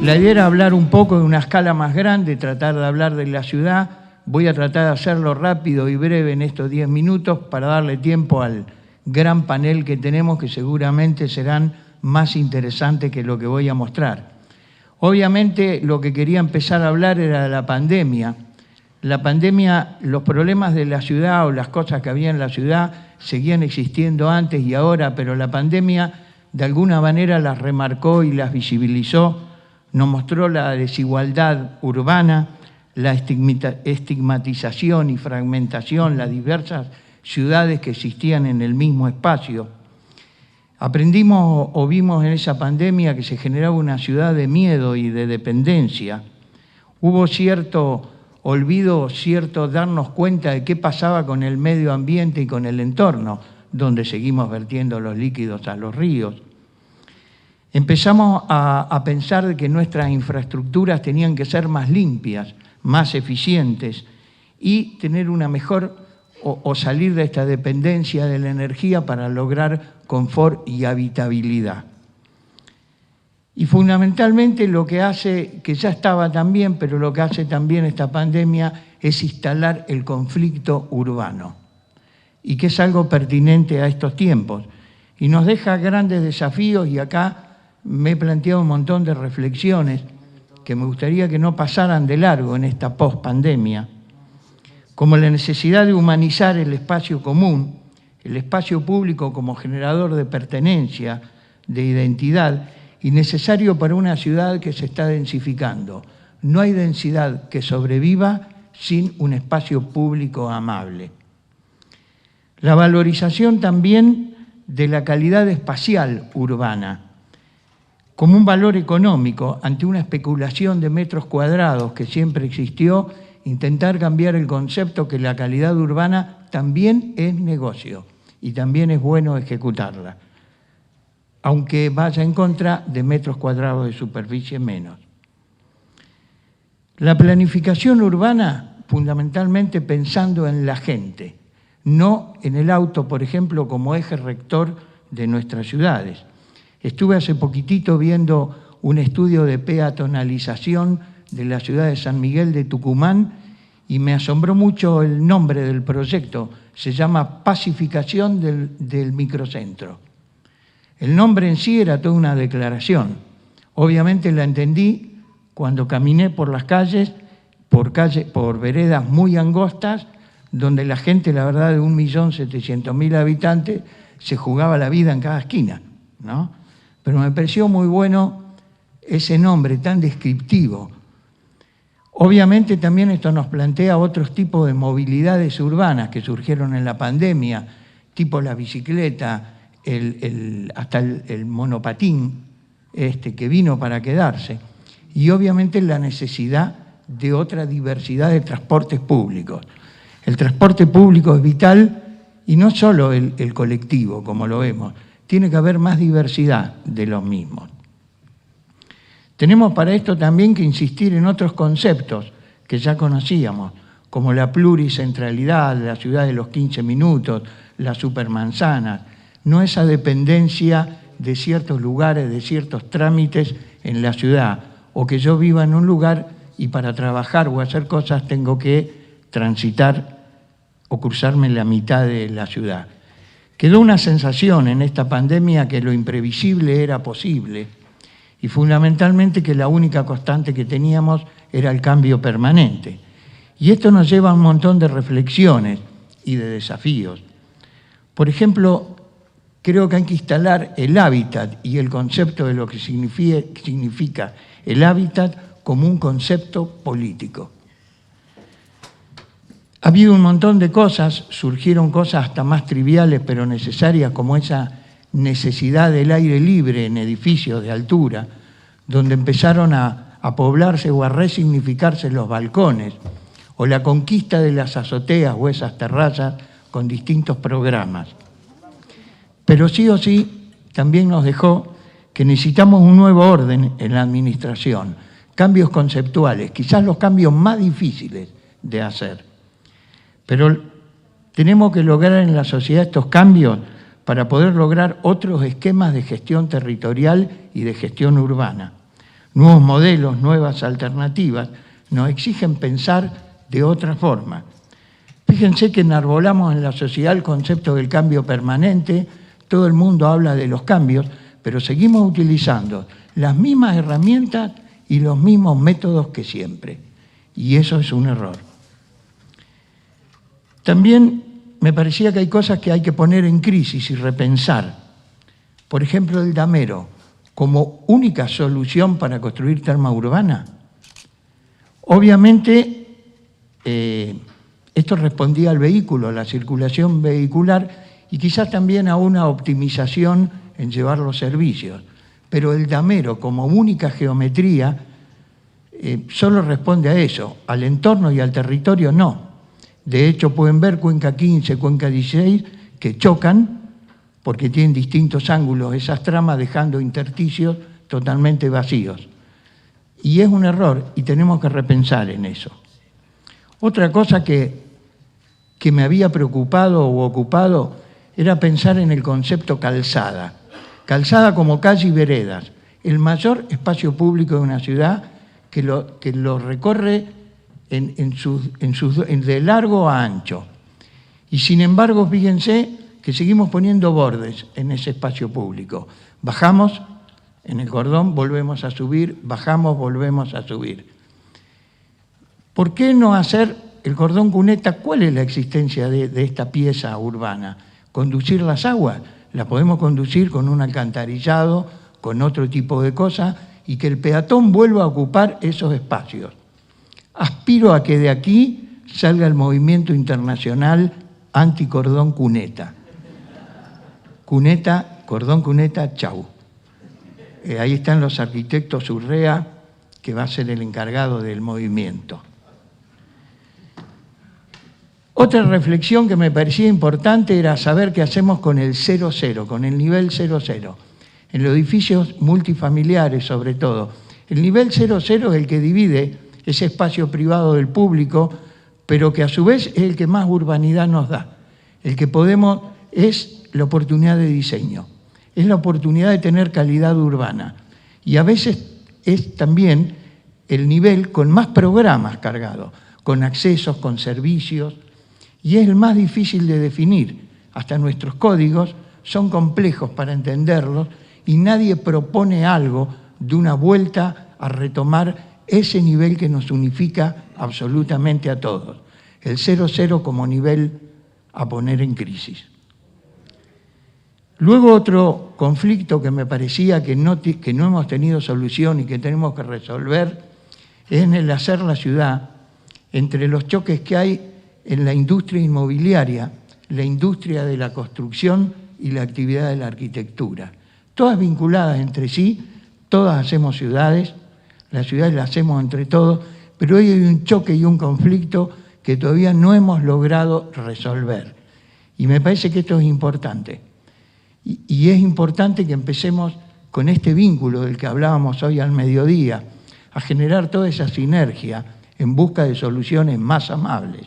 La idea era hablar un poco de una escala más grande, tratar de hablar de la ciudad. Voy a tratar de hacerlo rápido y breve en estos 10 minutos para darle tiempo al gran panel que tenemos, que seguramente serán más interesantes que lo que voy a mostrar. Obviamente lo que quería empezar a hablar era de la pandemia. La pandemia, los problemas de la ciudad o las cosas que había en la ciudad seguían existiendo antes y ahora, pero la pandemia de alguna manera las remarcó y las visibilizó, nos mostró la desigualdad urbana, la estigmatización y fragmentación, las diversas ciudades que existían en el mismo espacio. Aprendimos o vimos en esa pandemia que se generaba una ciudad de miedo y de dependencia. Hubo cierto olvido, cierto darnos cuenta de qué pasaba con el medio ambiente y con el entorno, donde seguimos vertiendo los líquidos a los ríos. Empezamos a pensar de que nuestras infraestructuras tenían que ser más limpias, más eficientes y tener una mejor o salir de esta dependencia de la energía para lograr confort y habitabilidad. Y fundamentalmente lo que hace, que ya estaba también, pero lo que hace también esta pandemia es instalar el conflicto urbano y que es algo pertinente a estos tiempos y nos deja grandes desafíos y acá me he planteado un montón de reflexiones que me gustaría que no pasaran de largo en esta post-pandemia, como la necesidad de humanizar el espacio común, el espacio público como generador de pertenencia, de identidad, y necesario para una ciudad que se está densificando. No hay densidad que sobreviva sin un espacio público amable. La valorización también de la calidad espacial urbana, como un valor económico ante una especulación de metros cuadrados que siempre existió, intentar cambiar el concepto que la calidad urbana también es negocio y también es bueno ejecutarla, aunque vaya en contra de metros cuadrados de superficie menos. La planificación urbana, fundamentalmente pensando en la gente, no en el auto, por ejemplo, como eje rector de nuestras ciudades. Estuve hace poquitito viendo un estudio de peatonalización de la ciudad de San Miguel de Tucumán y me asombró mucho el nombre del proyecto. Se llama Pacificación del Microcentro. El nombre en sí era toda una declaración. Obviamente la entendí cuando caminé por las calles, por veredas muy angostas, donde la gente, la verdad, de 1.700.000 habitantes, se jugaba la vida en cada esquina, ¿no? Pero me pareció muy bueno ese nombre tan descriptivo. Obviamente también esto nos plantea otros tipos de movilidades urbanas que surgieron en la pandemia, tipo la bicicleta, hasta el monopatín, que vino para quedarse, y obviamente la necesidad de otra diversidad de transportes públicos. El transporte público es vital y no solo el colectivo, como lo vemos, tiene que haber más diversidad de los mismos. Tenemos para esto también que insistir en otros conceptos que ya conocíamos, como la pluricentralidad, la ciudad de los 15 minutos, las supermanzanas, no esa dependencia de ciertos lugares, de ciertos trámites en la ciudad, o que yo viva en un lugar y para trabajar o hacer cosas tengo que transitar o cruzarme en la mitad de la ciudad. Quedó una sensación en esta pandemia que lo imprevisible era posible y fundamentalmente que la única constante que teníamos era el cambio permanente. Y esto nos lleva a un montón de reflexiones y de desafíos. Por ejemplo, creo que hay que instalar el hábitat y el concepto de lo que significa el hábitat como un concepto político. Ha habido un montón de cosas, surgieron cosas hasta más triviales pero necesarias, como esa necesidad del aire libre en edificios de altura, donde empezaron a poblarse o a resignificarse los balcones, o la conquista de las azoteas o esas terrazas con distintos programas. Pero sí o sí también nos dejó que necesitamos un nuevo orden en la administración, cambios conceptuales, quizás los cambios más difíciles de hacer. Pero tenemos que lograr en la sociedad estos cambios para poder lograr otros esquemas de gestión territorial y de gestión urbana. nuevos modelos, nuevas alternativas, nos exigen pensar de otra forma. Fíjense que enarbolamos en la sociedad el concepto del cambio permanente, todo el mundo habla de los cambios, pero seguimos utilizando las mismas herramientas y los mismos métodos que siempre. Y eso es un error. También me parecía que hay cosas que hay que poner en crisis y repensar. Por ejemplo, el damero como única solución para construir terma urbana. Obviamente, esto respondía al vehículo, a la circulación vehicular y quizás también a una optimización en llevar los servicios. Pero el damero como única geometría solo responde a eso, al entorno y al territorio no. De hecho, pueden ver Cuenca 15, Cuenca 16, que chocan porque tienen distintos ángulos esas tramas, dejando intersticios totalmente vacíos. Y es un error y tenemos que repensar en eso. Otra cosa que me había preocupado o ocupado era pensar en el concepto calzada. Calzada como calle y veredas, el mayor espacio público de una ciudad que lo recorre de largo a ancho. Y sin embargo, fíjense que seguimos poniendo bordes en ese espacio público. Bajamos en el cordón, volvemos a subir, bajamos, volvemos a subir. ¿Por qué no hacer el cordón cuneta? ¿Cuál es la existencia de esta pieza urbana? ¿Conducir las aguas? Las podemos conducir con un alcantarillado, con otro tipo de cosas, y que el peatón vuelva a ocupar esos espacios. Aspiro a que de aquí salga el movimiento internacional anticordón cuneta. Cuneta, cordón cuneta, chau. Ahí están los arquitectos Urrea, que va a ser el encargado del movimiento. Otra reflexión que me parecía importante era saber qué hacemos con el 0,0, con el nivel 0,0. En los edificios multifamiliares, sobre todo. El nivel 0,0 es el que divide ese espacio privado del público, pero que a su vez es el que más urbanidad nos da. El que podemos es la oportunidad de diseño, es la oportunidad de tener calidad urbana. Y a veces es también el nivel con más programas cargados, con accesos, con servicios, y es el más difícil de definir. Hasta nuestros códigos son complejos para entenderlos y nadie propone algo de una vuelta a retomar ese nivel que nos unifica absolutamente a todos. El 0,0 como nivel a poner en crisis. Luego otro conflicto que me parecía que no hemos tenido solución y que tenemos que resolver es en el hacer la ciudad entre los choques que hay en la industria inmobiliaria, la industria de la construcción y la actividad de la arquitectura. Todas vinculadas entre sí, todas hacemos ciudades, las ciudades las hacemos entre todos, pero hoy hay un choque y un conflicto que todavía no hemos logrado resolver. Y me parece que esto es importante. Y es importante que empecemos con este vínculo del que hablábamos hoy al mediodía, a generar toda esa sinergia en busca de soluciones más amables.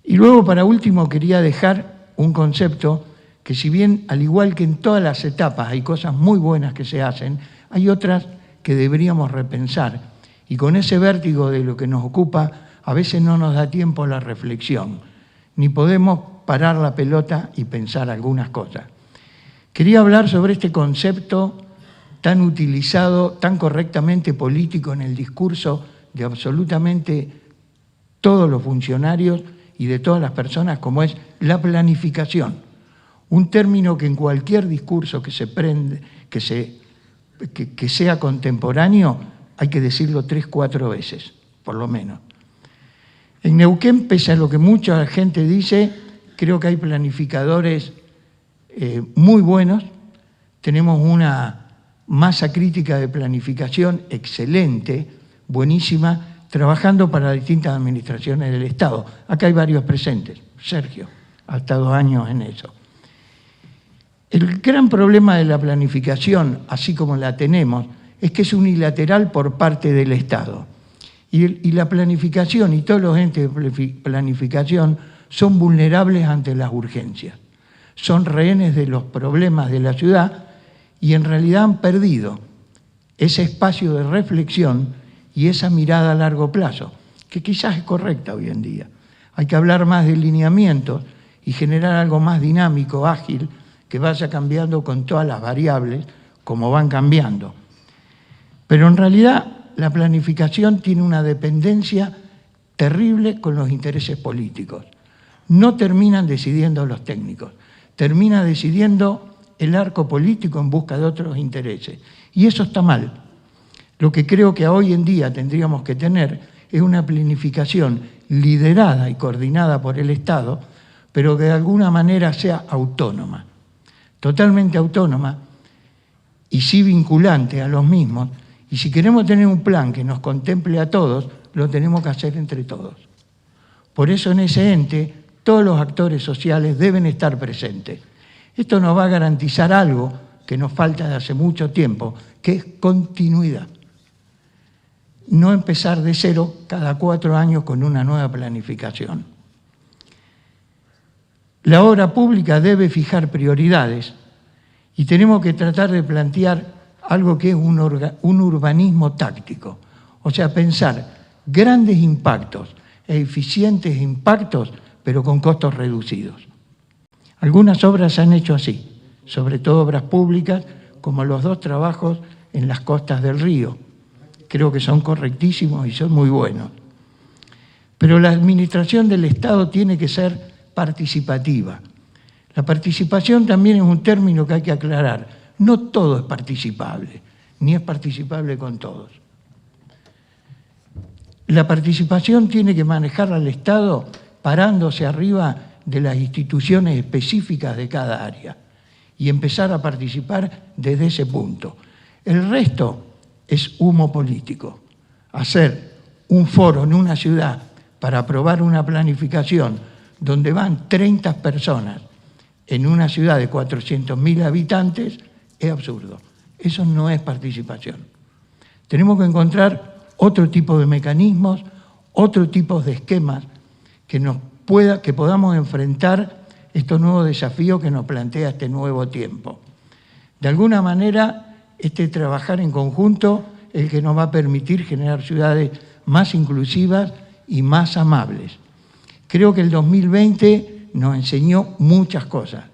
Y luego, para último, quería dejar un concepto que, si bien, al igual que en todas las etapas hay cosas muy buenas que se hacen, hay otras que deberíamos repensar. Y con ese vértigo de lo que nos ocupa, a veces no nos da tiempo a la reflexión, ni podemos parar la pelota y pensar algunas cosas. Quería hablar sobre este concepto tan utilizado, tan correctamente político en el discurso de absolutamente todos los funcionarios y de todas las personas, como es la planificación. Un término que en cualquier discurso que sea contemporáneo hay que decirlo 3 o 4 veces, por lo menos. En Neuquén, pese a lo que mucha gente dice, creo que hay planificadores muy buenos. Tenemos una masa crítica de planificación excelente, buenísima, trabajando para distintas administraciones del Estado. Acá hay varios presentes. Sergio ha estado años en eso. El gran problema de la planificación, así como la tenemos, es que es unilateral por parte del Estado. Y la planificación y todos los entes de planificación son vulnerables ante las urgencias. Son rehenes de los problemas de la ciudad y en realidad han perdido ese espacio de reflexión y esa mirada a largo plazo, que quizás es correcta hoy en día. Hay que hablar más de lineamientos y generar algo más dinámico, ágil, que vaya cambiando con todas las variables como van cambiando. Pero en realidad la planificación tiene una dependencia terrible con los intereses políticos. No terminan decidiendo los técnicos, termina decidiendo el arco político en busca de otros intereses. Y eso está mal. Lo que creo que hoy en día tendríamos que tener es una planificación liderada y coordinada por el Estado, pero que de alguna manera sea autónoma, totalmente autónoma y sí vinculante a los mismos. Y si queremos tener un plan que nos contemple a todos, lo tenemos que hacer entre todos. Por eso en ese ente todos los actores sociales deben estar presentes. Esto nos va a garantizar algo que nos falta de hace mucho tiempo, que es continuidad. No empezar de cero cada 4 años con una nueva planificación. La obra pública debe fijar prioridades y tenemos que tratar de plantear algo que es un urbanismo táctico, o sea, pensar grandes impactos e eficientes impactos, pero con costos reducidos. Algunas obras se han hecho así, sobre todo obras públicas, como los 2 trabajos en las costas del río. Creo que son correctísimos y son muy buenos. Pero la administración del Estado tiene que ser participativa. La participación también es un término que hay que aclarar. No todo es participable, ni es participable con todos. La participación tiene que manejar al Estado parándose arriba de las instituciones específicas de cada área y empezar a participar desde ese punto. El resto es humo político. Hacer un foro en una ciudad para aprobar una planificación donde van 30 personas en una ciudad de 400.000 habitantes es absurdo. Eso no es participación. Tenemos que encontrar otro tipo de mecanismos, otro tipo de esquemas que podamos enfrentar estos nuevos desafíos que nos plantea este nuevo tiempo. De alguna manera, trabajar en conjunto es el que nos va a permitir generar ciudades más inclusivas y más amables. Creo que el 2020 nos enseñó muchas cosas.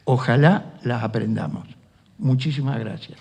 Ojalá las aprendamos. Muchísimas gracias.